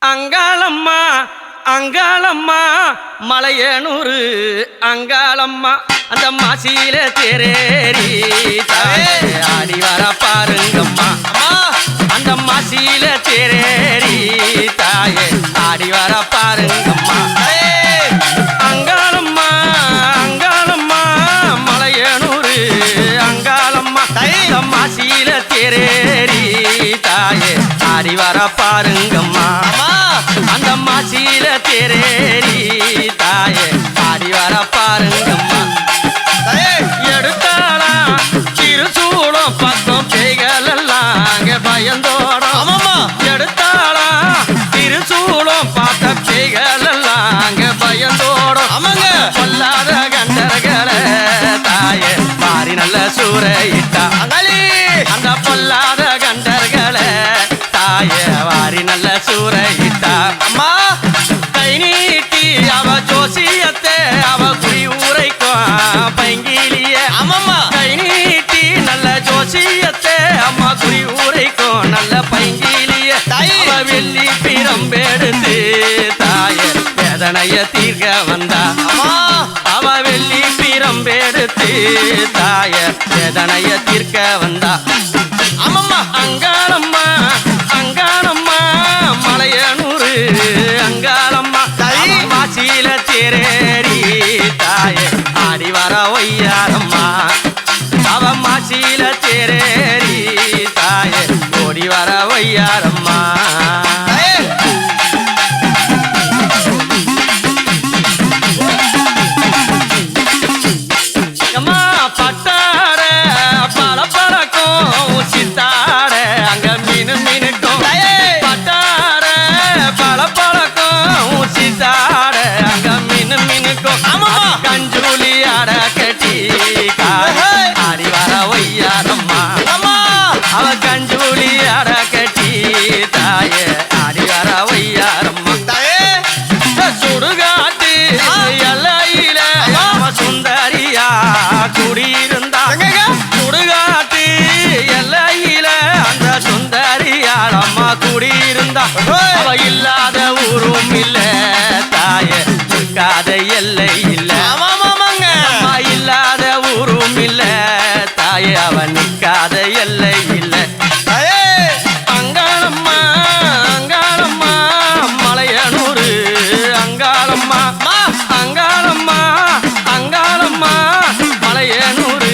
அங்காளம்மா அங்காளம்மா மலையனூரு அங்காளம்மா அந்த மாசியில தேரேறி ஆடி வர பாருங்கம்மா அந்த மாசியில தேரேறி தாயே ஆடி வர பாருங்கம்மா அங்காளம்மா அங்காளம்மா மலையனூரு அங்காளம்மா அந்த மாசியில தேரேறி தாயே ஆடி வர பாருங்கம்மா அந்த மாசியில தேரேறி தாயே ஆடி வர பாருங்கம்மா எடுத்தாளா திருசூலம் பக்கம் பேய்கள் எல்லாம் அங்க பயந்தோடும் எடுத்தாளா திருசூலம் பார்த்த பேய்கள் எல்லாம் அங்க பயந்தோடும் சொல்லாத கண்டர்களை தாயே மாறி நல்ல சூறையிட்டா அந்த பொல்லாத கண்டர்களை தாயே வாரி நல்ல சூறையிட்டா அம்மா கை நீட்டி அவ ஜோசியத்தை அவ குறி ஊரைக்கும் பைங்கிலிய அம்மம்மா கை நீட்டி நல்ல ஜோசியத்தை அம்மா குறி ஊரைக்கும் நல்ல பைங்கிலிய அவ வெள்ளி பிரம்பெடுத்து தாயே வேதனைய தீர்க்க வந்தா அவ வெள்ளி பிரம்பெடுத்து தாய வேதனைய தீர்க்க வந்தா அம்மம்மா அங்காளம்மா அங்காளம்மா மலையனூரு அங்காளம்மா மாசியில தேரேறி தாயே ஆடி வர ஒய்யாரம்மா அவ மாசியில தேரேறி தாயே ஓடி வர ஒய்யாரம்மா பட்டார பல பறக்கும் சித்தார அங்க மீனு மீனுக்கும் பட்டார பல பறக்கும் சித்தார அங்க மீனு மீனுக்கும் கஞ்சூலி அட கட்டி ஆடி வர ஒய்யாரம்மா அவ கஞ்சூலி அட கட்டி தாயே ஆடி வர ஒய்யாரம்மா சுடுகாட்டு எல்லையில சுந்தரியா குடியிருந்தா சுடுகாட்டு எல்லையில அந்த சுந்தரியாளம்மா குடியிருந்தா அவ இல்லாத ஊரும் இல்ல தாயே நிற்காத எல்லை இல்ல அம்மா இல்லாத ஊரும் இல்ல தாயே அவ நிற்காத எல்லை இல்ல அங்காளம்மா அங்காளம்மா மலையனூரு அங்காளம்மா அங்காளம்மா அங்காளம்மா மலையனூரு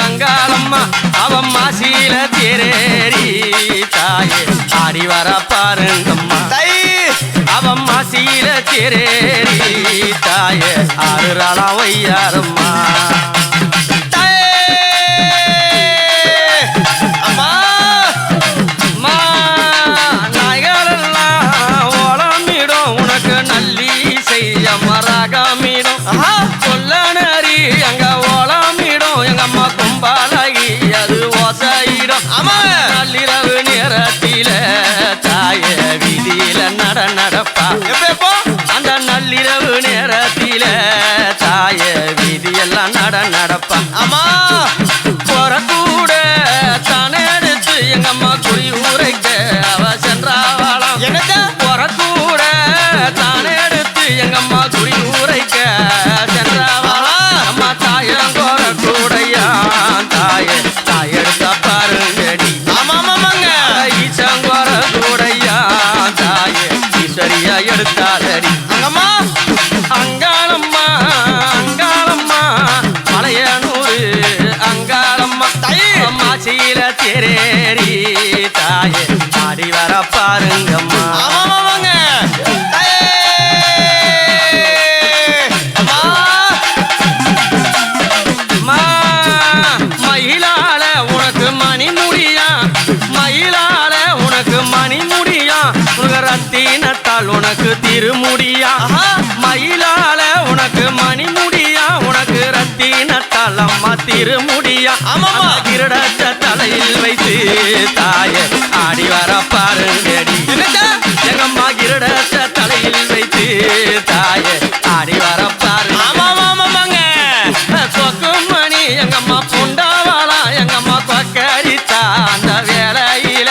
அங்காளம்மா அவ மாசியில தேரேறி தாயே ஆடி வர பாருங்கம்மா அவ மாசியில தேரேறி தாயே ஆறுறாளா ஒய்யாரம்மா சொல்லி அங்க ஓலாமிடும் எங்க அம்மா கும்பாலகி அது ஓசையிடும் நள்ளிரவு நேரத்தில தாய வீதியில நடப்பா அந்த நள்ளிரவு நேரத்தில தாய வீதியெல்லாம் நடப்பா அம்மா போற கூட தானே எடுத்து எங்க அம்மா குறி ஊரைக்க அவ சென்றாவாளாம் போற கூட தானே எடுத்து எங்க அம்மா குறி ஊரைக்க அம்மா தாயங்கோர கூடையா தாயே தாயெடுத்த பாருங்கடி ஆமாமாங்க ஈச்சங்கோர கூடையா தாயே ஈஸ்வரியா எடுத்தாதடி அங்கம்மா அங்காளம்மா அங்காளம்மா மலையனூரு அங்காளம்மா மாசியில தேரேறி தாயே ஆடி வர பாருங்கம்மா ஆமாமாங்க மயிலால உனக்கு மணி முடியா மயிலால உனக்கு மணி முடியா உனக்கு ரத்தினத்தால் உனக்கு திருமுடியா மயிலால உனக்கு மணி முடியா உனக்கு ரத்தினத்தால் அம்மா திருமுடியா அம்மா கிரடத்த தலையில் வைத்து தாயே ஆடி வர பாருங்கடி எங்கம்மா கிரடத்த தலையில் வைத்து தாயே ஆடி வர பாருங்க ஆமாமாமாங்க சொக்குமணி எங்கம்மா புண்டாவாளா எங்கம்மா கொக்கரித்தா அந்த வேலையில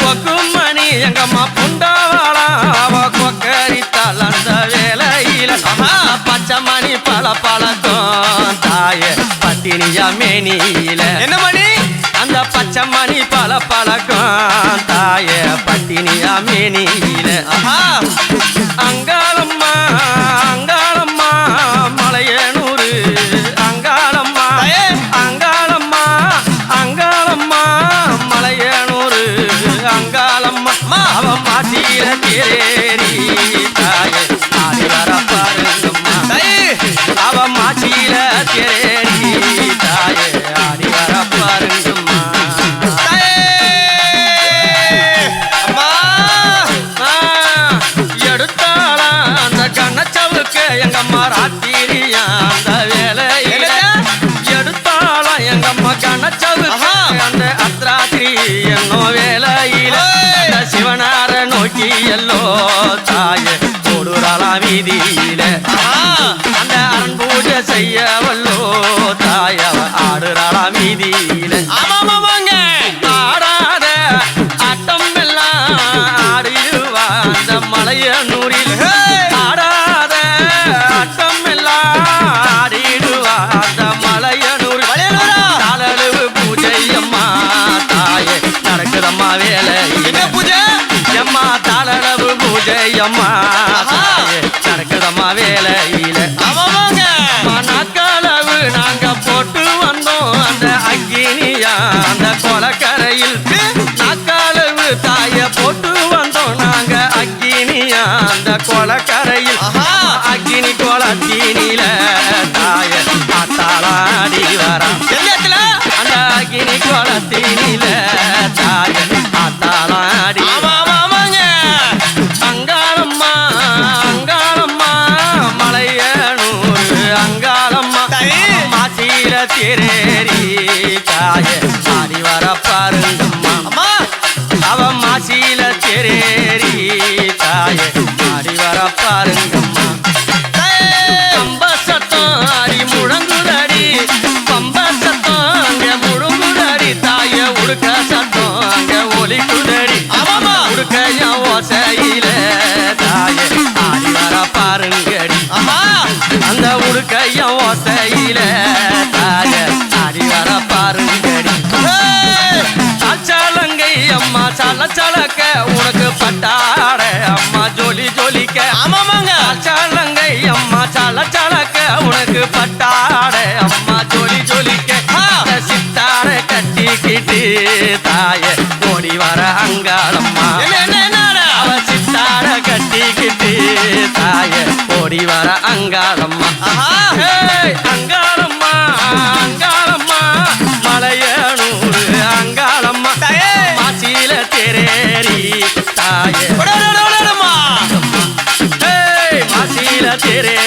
கொக்குமணி எங்கம்மா புண்டாவாளா பழக்கம் தாயே பட்டினியா மேனியில என்ன மணி அந்த பச்சை மணி பழக்கம் தாயே பட்டினியா மேனியில அங்காளம்மா அங்காளம்மா மலையனூரு அங்காளம்மா அங்காளம்மா அங்காளம்மா மலையனூரு அங்காளம்மா அவன் மாட்டியில தேரேரி தாயே ஆடி வர பாருங்கம்மா அவன் மாட்டியில தேரேரி தாயே ஆடி வர பாருங்கம்மா எடுத்தாளா அந்த கண்ணச்சவுக்கு எங்கம்மா ராத்திரியா அந்த வேலையில எடுத்தாளா எங்கம்மா கண்ணச்சவுக்கு அந்த அத்ராத்திரி என்னோ வேலையில சிவனார நோக்கி எல்லோ தாயே போடுறாளா வீதியில அந்த அரண் பூஜை செய்ய வல்லோ தாயவ ஆடுறாளா வீதியில ஆடாத ஆட்டம் எல்லாம் ஆடிடுவா அந்த மலையனூரில் ஆடாத ஆட்டம் எல்லாம் ஆடிடுவா அந்த மலையனூர் தாளவு பூஜை அம்மா தாயே நடக்குதம்மா வேலை பூஜை அம்மா தாளவு பூஜை அம்மா தாயே நடக்குதம்மா வேலையில மனக்களவு நாங்க போட்டு வந்தோம் அந்த அக்கினியா அந்த கொலக்கரையில் நக்களவு தாய போட்டு வந்தோம் நாங்க அக்கினியா அந்த கொலக்கரையில் அக்கினி கொலத்தீனில தாய ஆத்தாளாடி வரா அந்த அக்கினி கொலத்தீனில தாய ஆத்தாளாடி அங்காளம்மா அங்காளம்மா மலையனூர் அங்காளம்மா மாசில தேரேரி தாய ஆடி வர பாருங்கம்மா அவன் மாசில தேரேரி தாய ஆடி வர பாருங்கம்மா பம்ப சத்தம் அடி முழங்குதடி பம்ப சத்தம் அங்க முழுங்குதடி தாய உடுக்க சத்தம் அங்க ஒலிக்குதடி உடுக்கைய ஓசையில தாய ஆடி வர பாருங்கடி அந்த உடுக்கைய ஓசையில தாய ஆடி வர பாருங்கடி சாலங்கை அம்மா சலக்க உனக்கு பட்டாட அம்மா ஜொலி ஜொலிக்க சாலங்கை அம்மா சலக்க உனக்கு பட்டாட அம்மா ஜொலி ஜொலிக்க சித்தார கட்டிக்கிட்டு தாய ஓடி வர அங்காளம்மா அவ சித்தார கட்டிக்கிட்டு தாய ஓடி வர அங்காளம்மா அங்காளம்மா அங்காளம்மா மலையனூர் அங்காளம்மா மாசில தேரேரி தாய மாசில தேரே